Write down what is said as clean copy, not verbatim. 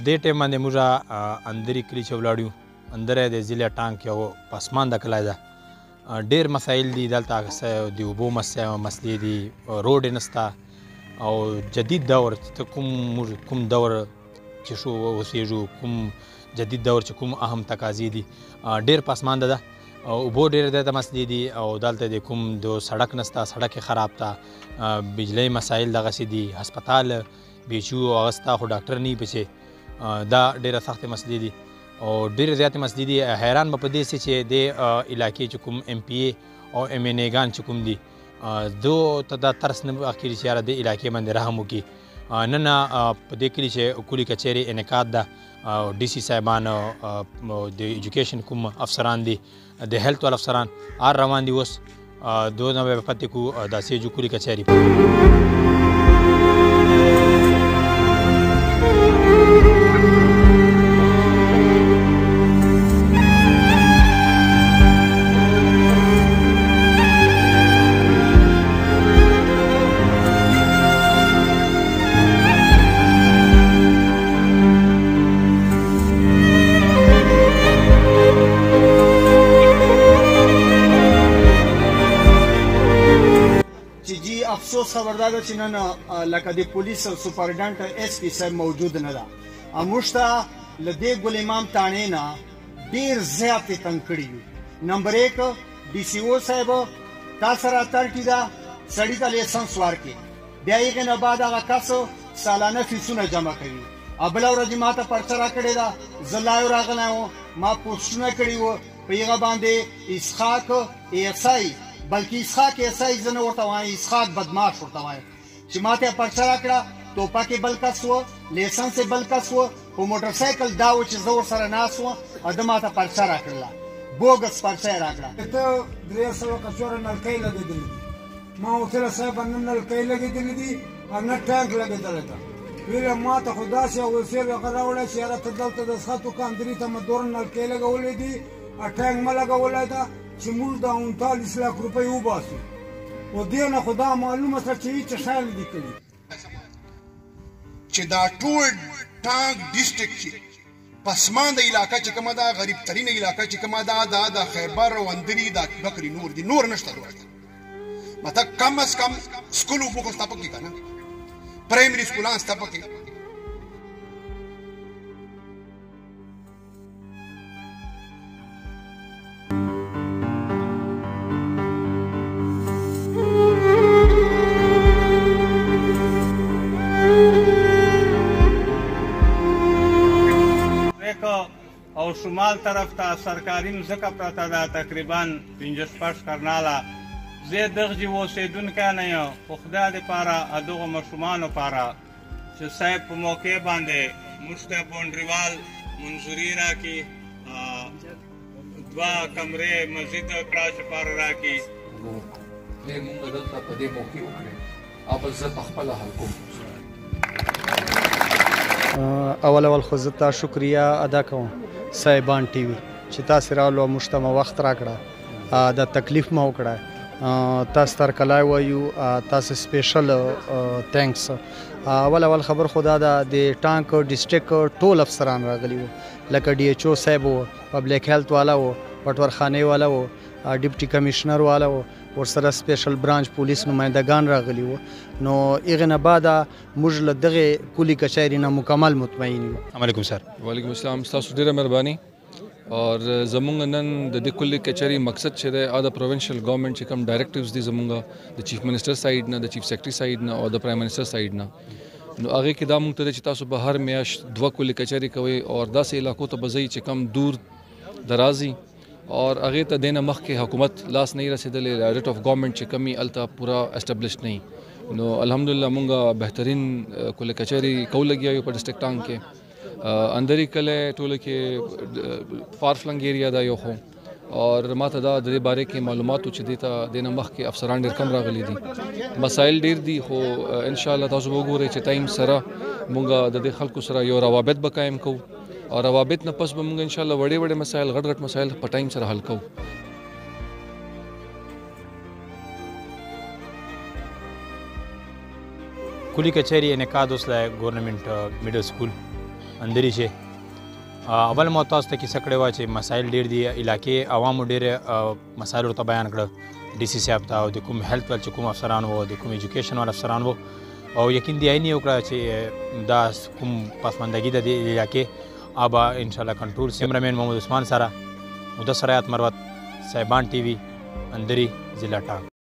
دې ټایم باندې موږ اندري کلي چې ولاړ یو اندره د ضلع ټانک یو پسمانده کلی ده. ډېر مسایل دي دلته، د اوبو مسلې دي، روډ یې نسته او جدید دور ته کوم دور چې شو اوسېږو، کوم جدید دور چې کوم اهم تقاضې دي ډېر پسمانده ده. اوبو ډېر دلته مسلې دي او دلته د کوم د سړک نسته، سړک یې خراب ته، بجلۍ مسایل دغسې دي، هسپتال بیچو هغه سته خو ډاکټر نه وي پسې، دا ډېره سختې مسلې دي او ډېرې زیاتې مسلې دي. حیران به په دې سي چې د علاقې چې کوم ایم پی ای او ایم این اګان چې کوم دي دو ته دا ترس نه اخلي چې یاره د علاقې باندې رحم وکړي. نن په دې کلي چې کلي کچېرې انعقاد ده، ډي سي صاحبان، د ایجوکیشن کوم افسران دي، د هیلث وال افسران هر روان دي. اوس دونه به پاتې کو دا سیجو کلي کچېرې. افسوس خبر دا ده چې نن لکه د پولیس سپرډنټ ایس پي صاحب موجود نه ده. موږ ته له دې ګل امام تاڼې نه ډېر زیات یې تنګ کړي یو. نمبر 1 ډي سی او صاحب تا سره اتھارټي ده سړي ته لایسنس ورکړي، بیا یې هغې نه بعد هغه کس سالانه فیسونه جمع کوي. بله ورځ ما ته پرچه راکړې ده، زه لایو راغلی وم، ما پوسټونه کړي وو په هغه باندې اسحاق ایس آی، بلکې اسحاق ایس آی زه نه ورته وایم، اسحاق بدماش ورته وایم، چې ما ته پرچه راکړه. ټوپک یې بل کس و، لیسنس یې بل کس و، په موټر سایکل دا و چې زه ورسره ناست وم او ده ما ته پرچه راکړله، بوګس پرچه یې راکړه. ته 300 کڅوړه نلکۍ لګېدلې دي، ما ورته صاحب نه نلکۍ لګېدلې دي او نه ټانک لګېدلی ده. ویله ما ته خو داسې اوسېر هغه راوړی چې یاره ته دلته د سختو کاندري ته مې دور نلکۍ لګولې دي، ټانک مه لګولی ده چې موږ دا 39 لک روپۍ وباسو. و دې نه خو دا معلومه شوه چې هېڅ شی نه دي کړي. چې دا ټول ټانک ډسټرکټ چې پسمانده علاقه چې کومه ده، غریب ترینه علاقه چې کومه ده، دا د خیبر او اندري دا بکري نور دي، نور نشته دلته. مطلب کم از کم سکول اوبو خو ستا پکې که نه، پرایمري سکولان ستا پکې. او شمال طرف ته سرکاري مځکه پرته ده تقریبا 15 کرناله. زه دغه اوسېدونکی نه یم، خو خدای دپاره دغو ماشومانو پاره چې صاحب په موقع باندې موږ ته بونډریوال منظوري راکړي، 2 کمرې مسجد کراچ لپاره راکړي. موږ دلته په دې موقع وکړې او بل زه پخپله حل کوم. اول خو زه تا شکریه ادا کوم صاحبان ټي وي چې تاسې راغلو، موږ ته مو وخت راکړه، دا تکلیف مو وکړه، تاسو ته هرکلی وایو، تاسو سپیشل تھینکس. اول خبر خو دا ده د ټانک ډسټرکټ ټول افسران راغلي وو، لکه ډي ایچ او صاحب وو، پبلک هیلث والا وو، پټورخانې والا وو، ډپټي کمیشنر والا وو، ورسره سپیشل برانچ پولیس نمایندګان راغلي وو. نو هغې نه بعده موږ له دغې کلي کچهرې نه مکمل مطمئن یو. السلام علیکم سر. وعلیکم السلام. ستاسو ډېره مهرباني. اور زمونږ نن د دې کلي کچهرې مقصد چې دی د پروونشل ګورنمنټ چې کوم ډایرکټیوز دي زمونږ د چیف منسټر سایډ نه، د چیف سیکرټري سایډ نه او د پرایم منسټر سایډ نه، نو هغې کې دا مونږ ته دی چې تاسو به هر میاشت 2 کلي کچهرې کوئ اور داسې علاقو ته به ځئ چې کم دور درازي اور هغې ته دې نه مخکې حکومت لاس نه رسېدلی، ریټ آف ګورنمنټ چې کم وي هلته پوره اسټبلش نه وي. نو الحمدلله مونږ بهترین کلي کچهرې کوو لګیا یو په ډسټرکټ ټانک کې. اندري کلی ټوله کې فار فلنګ ایریا ده یو خو، اور ما ته دا د دې باره کې معلومات و چې دې ته دې نه مخکې افسران ډېر کم راغلي دي. مسایل ډېر دي خو انشاءالله تاسو به وګورئ چې ټایم سره مونږ د دې خلکو سره یو روابط به قایم کوو او روابط نه پس به مونږ انشاءالله وړې وړې مسایل، غټ غټ مسایل په ټایم سره حل کوو. کلي کچهرې انعقاد اوس له ګورنمنټ میډل سکول اندري شي. اول مو تاسو ته کیسه کړې وه چې مسایل ډېر دي، علاقې عوامو ډېر مسایل ورته بیان کړه، ډي سي صاحب ته او د کوم هیلث ول چې کوم افسران وو، د کوم ایجوکیشن ول افسران وو، او یقین دی عیني وکړه چې دا کوم پسماندګي ده د علاقې ابا انشاءالله کنټرول سي. کیمرامین محمد عثمان سره مدثر حیات مروت، صاحبان ټي وي، اندري ضلع ټانک.